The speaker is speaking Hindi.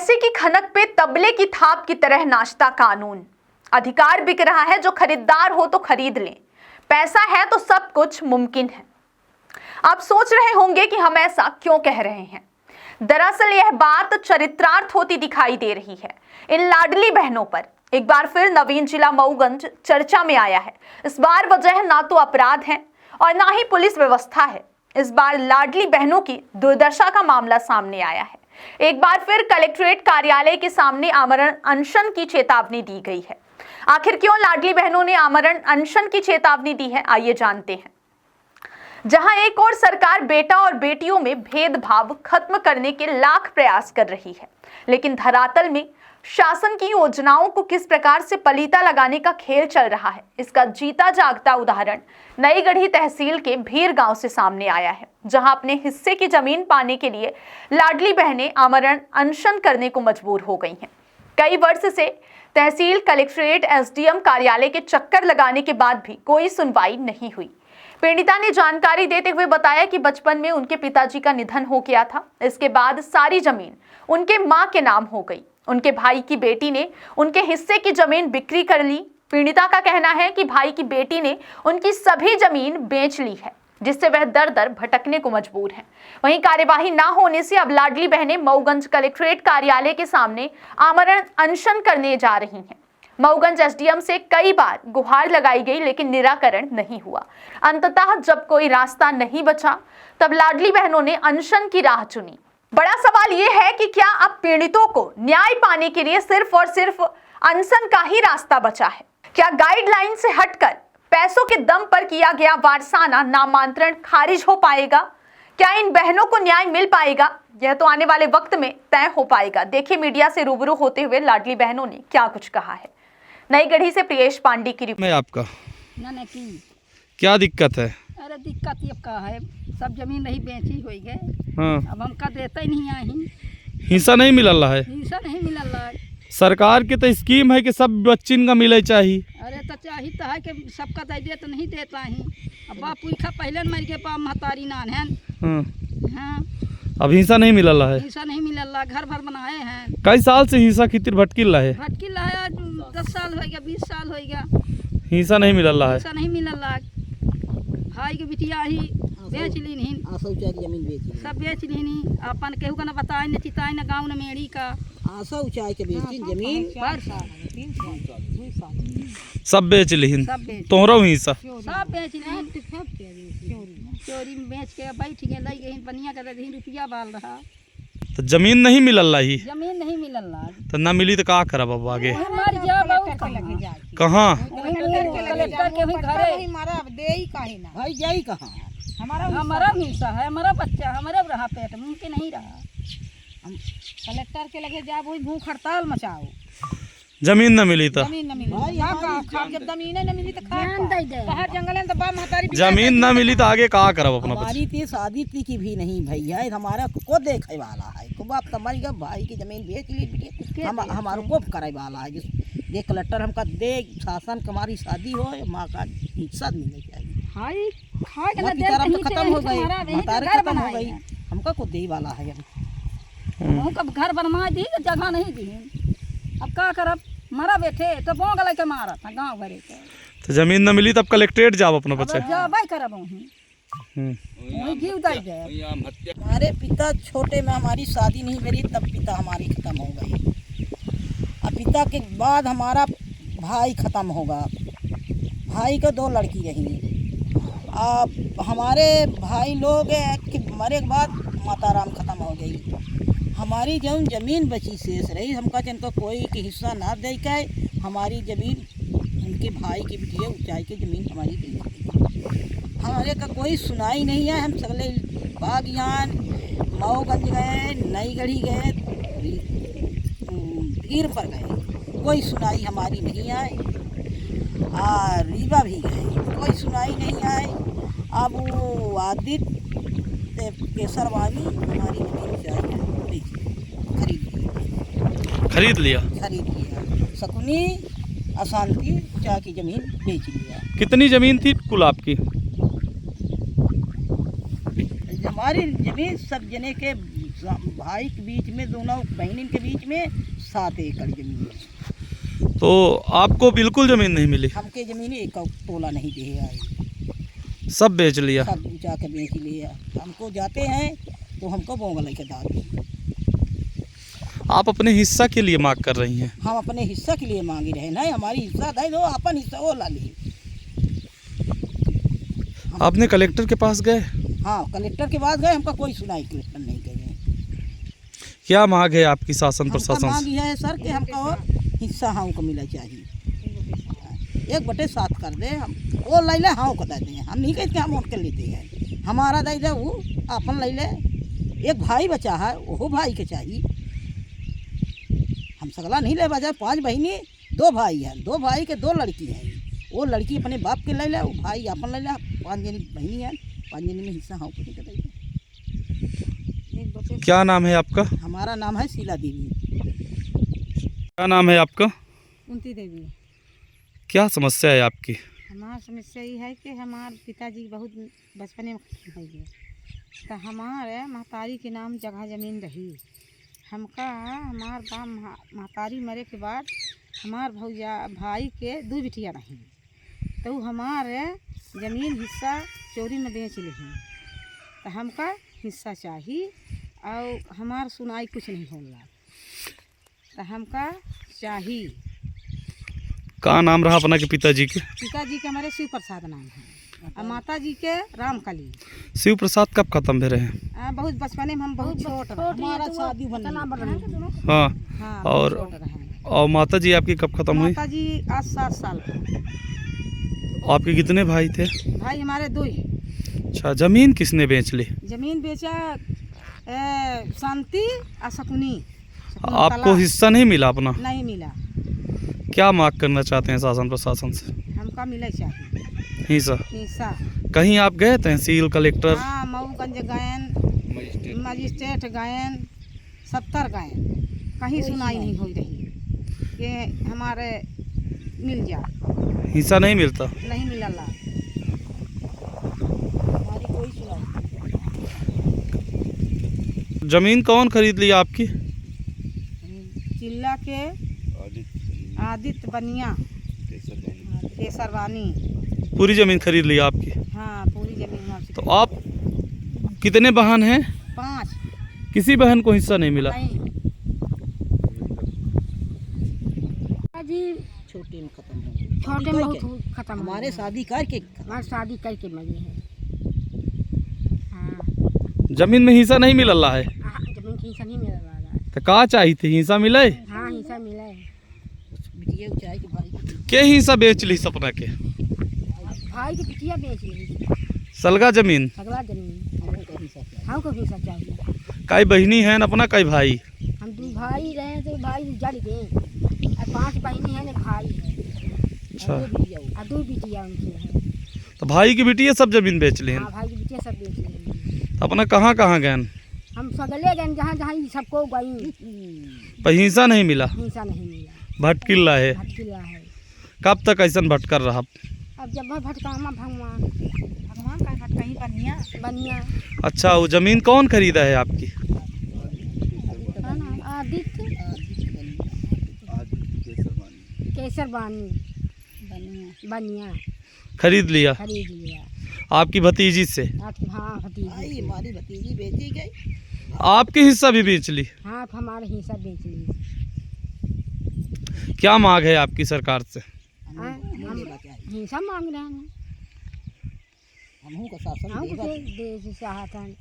पैसे की खनक पे तबले की थाप की तरह नाचता कानून। अधिकार बिक रहा है, जो खरीदार हो तो खरीद लें। पैसा है तो सब कुछ मुमकिन है। आप सोच रहे होंगे कि हम ऐसा क्यों कह रहे हैं। दरअसल यह बात चरित्रार्थ होती दिखाई दे रही है इन लाडली बहनों पर। एक बार फिर नवीन जिला मऊगंज चर्चा में आया है। इस बार वजह ना तो अपराध है और ना ही पुलिस व्यवस्था है। इस बार लाडली बहनों की दुर्दशा का मामला सामने आया है। एक बार फिर कलेक्ट्रेट कार्यालय के सामने आमरण अनशन की चेतावनी दी गई है। आखिर क्यों लाडली बहनों ने आमरण अनशन की चेतावनी दी है, आइए जानते हैं। जहां एक और सरकार बेटा और बेटियों में भेदभाव खत्म करने के लाख प्रयास कर रही है, लेकिन धरातल में शासन की योजनाओं को किस प्रकार से पलीता लगाने का खेल चल रहा है, इसका जीता जागता उदाहरण नई गढ़ी तहसील के भीर गांव से सामने आया है, जहां अपने हिस्से की जमीन पाने के लिए लाडली बहनें आमरण अनशन करने को मजबूर हो गई हैं। कई वर्ष से तहसील, कलेक्ट्रेट, एसडीएम कार्यालय के चक्कर लगाने के बाद भी कोई सुनवाई नहीं हुई। पीड़िता ने जानकारी देते हुए बताया कि बचपन में उनके पिताजी का निधन हो गया था। इसके बाद सारी जमीन उनके मां के नाम हो गई। उनके भाई की बेटी ने उनके हिस्से की जमीन बिक्री कर ली। पीड़िता का कहना है कि भाई की बेटी ने उनकी सभी जमीन बेच ली है, जिससे वह दर दर भटकने को मजबूर है। वहीं कार्यवाही ना होने से अब लाडली बहनें मऊगंज कलेक्ट्रेट कार्यालय के सामने आमरण अनशन करने जा रही हैं। मऊगंज एसडीएम से कई बार गुहार लगाई गई, लेकिन निराकरण नहीं हुआ। अंततः जब कोई रास्ता नहीं बचा, तब लाडली बहनों ने अनशन की राह चुनी। बड़ा सवाल यह है कि क्या अब पीड़ितों को न्याय पाने के लिए सिर्फ और सिर्फ अनशन का ही रास्ता बचा है? क्या गाइडलाइन से हटकर पैसों के दम पर किया गया वारसाना नामांतरण खारिज हो पाएगा? क्या इन बहनों को न्याय मिल पाएगा? यह तो आने वाले वक्त में तय हो पाएगा। देखिए मीडिया से रूबरू होते हुए लाडली बहनों ने क्या कुछ कहा है। नई गढ़ी से प्रियेश पांडे की रिपोर्ट। मैं आपका ना की क्या दिक्कत है? अरे दिक्कत ये का है, सब जमीन नहीं बेची हुई गए। हाँ, अब हमका देता ही नहीं आई, हिस्सा नहीं मिलल है। हिस्सा नहीं मिलल है। सरकार के तो स्कीम है कि सब बच्चिन का मिले चाहिए। अरे तो चाहिए तो है कि सबका दे दे, तो नहीं देता ही। अब बापू खा पहले मर गए, पा महतारी नान है। हाँ, हाँ, अब हिस्सा नहीं मिलल है। हिस्सा नहीं मिलल, घर भर बनाए हैं। कई साल से हिस्सा कितिर भटकिल है। भटकिल है, 10 साल हो गया, 20 साल हो गया, हिस्सा नहीं मिलल है। हिस्सा नहीं मिलल। भाई के बिटिया ही बेच ली नहीं, जमीन बेची, सब बेच ली नहीं। अपन केहू का न बताए न चिताए न गाँव न मेड़ी का। आशा ऊंचाई के बेची जमीन सब बेच लिहिन। सब बेच, तोहरा हिस्सा सब बेच लिहिन। चोरी में बेच के बैठ गए, लग गई बनिया कर रही, रुपया बाल रहा। तो जमीन नहीं मिलल ही। जमीन नहीं मिलल। तो ना मिली तो का करब अब आगे? मर जा बहुत कहाँ? कलेक्टर के भी घरे भाई जाई कहाँ? हमारा हिस्सा है, हमारा बच्चा, हमारा रहा पेट, मुमकिन नहीं रहा। कलेक्टर के लगे जा, वही भूख हड़ताल मचाओ। जमीन न मिली तो जमीन न मिली जब जमीन न मिली तो बाहर जंगल है तो बा महतारी जमीन न मिली तो आगे का करब अपना? हमारी थी शादी थी की भी नहीं भैया, हमारा को देखे वाला है। को बाप समझ गया, भाई की जमीन बेच ली, हमारे को करे वाला है। ये कलेक्टर हमका दे, शासन हमारी शादी हो, माँ का हिस्सा मिलना चाहिए। हाय खाए के पिता हम तो खत्म हो गए, महतारी खत्म हो गई, हमका को दे वाला है। कब घर बनवा दी तो जगह नहीं दी। अब का करब, मरा बैठे तो बोंग लगे मारा था गाँव भरे के। तो जमीन न मिली तब कलेक्ट्रेट जाओ अपना बच्चे। जाबे करब वहीं जीव दे जाए। हमारे पिता छोटे में हमारी शादी नहीं मेरी, तब पिता हमारी खत्म हो गई। अब पिता के बाद हमारा भाई खत्म होगा। भाई को 2 लड़की रही। अब हमारे भाई लोग कि मरे के बाद माता राम खत्म हो गई। हमारी जो जमीन बची शेष रही, हमका जिनको कोई के हिस्सा ना दे के हमारी जमीन उनके भाई की बिटिया ऊंचाई की जमीन हमारी दे दी। हमारे का कोई सुनाई नहीं है। हम सगले बागियान मऊगंज गए, नई गढ़ी गए, भीर पर गए, कोई सुनाई हमारी नहीं आई। और रीवा भी गए, कोई सुनाई नहीं आई। अब वो आदित्य केसरवानी हमारी जमीन चाहिए, खरीद लिया। शकुनी अशांति चा की जमीन बेच लिया। कितनी जमीन थी कुल आपकी? हमारी जमीन सब जने के भाई के बीच में, दोनों बहन के बीच में 7 एकड़ जमीन है। तो आपको बिल्कुल जमीन नहीं मिली? हमके जमीन 1 तोला नहीं दे आई, सब बेच लिया? सब जाके बेच लिया। हमको जाते हैं तो हमको बोंगल के दाद। आप अपने हिस्सा के लिए मांग कर रही हैं? हम अपने हिस्सा के लिए मांगी रहे, नहीं हमारी हिस्सा दे दो, अपन हिस्सा वो ला ली। आपने कलेक्टर के पास गए? हाँ कलेक्टर के पास गए, हमका कोई सुनाई कलेक्टर नहीं गए। क्या मांग है आपकी शासन हमका प्रशासन मांग से? यह है सर कि हमको हिस्सा हमको मिला चाहिए, 1/7 कर दे। हम वो ले ले, हाँ को दे दें, हम नहीं कहते हम उठ के लेते हैं, हमारा दे दे, वो अपन ले ले। एक भाई बचा है, वो भाई के चाहिए, हम सगला नहीं ले बजा। 5 बहनी 2 भाई हैं, 2 भाई के 2 लड़की हैं। वो लड़की अपने बाप के ले ले, वो भाई अपन ले ले। 5 जनी बहनी हैं, 5 जनी में हिस्सा हाँ को नहीं दे। क्या नाम है आपका? हमारा नाम है शीला देवी। क्या नाम है आपका? कुंती देवी। क्या समस्या है आपकी? हमार समस्या ये है कि हमारे पिताजी बहुत बचपने में खत्म हो गए, तो हमारे महतारी के नाम जगह ज़मीन रही। हमका हमार बाप महतारी मरे के बाद हमार भाई के 2 बिटिया रही, तो हमारे ज़मीन हिस्सा चोरी में बेच ली। तो हमका हिस्सा चाहिए और हमार सुनाई कुछ नहीं होला, तो हमका चाहिए। का नाम रहा अपना के पिताजी के? पिताजी के हमारे शिव प्रसाद नाम है और माता जी के रामकली। शिव प्रसाद कब खत्म भे रहे हैं? बहुत बचपने में हम बहुत छोट रहे, हमारा शादी बनी। हाँ, हाँ और छोट रहे। और माता जी आपकी कब खत्म हुई? माता जी आज 7 साल का। आपके कितने भाई थे? भाई हमारे 2 ही। अच्छा, जमीन किसने बेच ली? जमीन बेचा शांति और शकुनी आपको कला। हिस्सा नहीं मिला अपना? नहीं मिला। क्या मांग करना चाहते हैं शासन प्रशासन से? हमका मिले चाहिए हिस्सा। हिस्सा। कहीं आप गए तहसील कलेक्टर? हाँ मऊगंज गए, मजिस्ट्रेट गए, 70 गए, कहीं सुनाई नहीं हो रही कि हमारे मिल जाए। हिस्सा नहीं मिलता? नहीं मिला। हमारी कोई सुनाई। जमीन कौन खरीद लिया आपकी? चिल्ला के आदित्य बनिया केसरवानी। पूरी जमीन खरीद लिया आपकी? हाँ पूरी जमीन हमारी। तो आप कितने बहन हैं? 5। किसी बहन को हिस्सा नहीं मिला? नहीं जी, छोटे में खत्म हो गए। छोटे में बहुत खत्म। हमारे शादी करके हमारे शादी करके मरी है। हाँ जमीन में हिस्सा नहीं मिला है? जमीन की हिस्सा नहीं मिल रहा है। तो का चाहिए थी? हिस्सा मिले? हाँ हिस्सा मिला है। बिटिया चाहे कि भाई के हिस्सा बेच ली सपना के? भाई की बिटिया बेच ली सलगा जमीन? अगला जमीन। हमको हिस्सा चाहिए। हमको भी हिस्सा चाहिए। कई बहनी है अपना, कई भाई? हम 2 भाई रहे तो भाई जड़ गए और 5 बहनी है ना भाई है अच्छा, और 2 बिटिया उनकी है। तो भाई की बिटिया सब जमीन बेच ली? हाँ भाई की बिटिया सब बेच ली। अपना कहाँ कहाँ गए? हम सगले गए जहाँ जहाँ ये सबको गई, पर हिस्सा नहीं मिला? हिस्सा नहीं मिला। भटकिल्ला है? भटकिला है। कब तक ऐसा भटकर रहा? अब जब भटकामा भगवान का भटकही बनिया बनिया। अच्छा, वो जमीन कौन खरीदा है आपकी? आदित्य केसरवानी बनिया खरीद लिया खरीद लिया आपकी भतीजी से? आपकी। हाँ भतीजी। भाई हमारी भतीजी बेची गई। आपकी हिस्सा भी बेच ली? हाँ हमारे हिस्सा बेच ली। क्या मांग है आपकी सरकार से? हम हिस्सा मांग रहे हैं। हमहू का शासन हम देगा। दे चाहते हैं।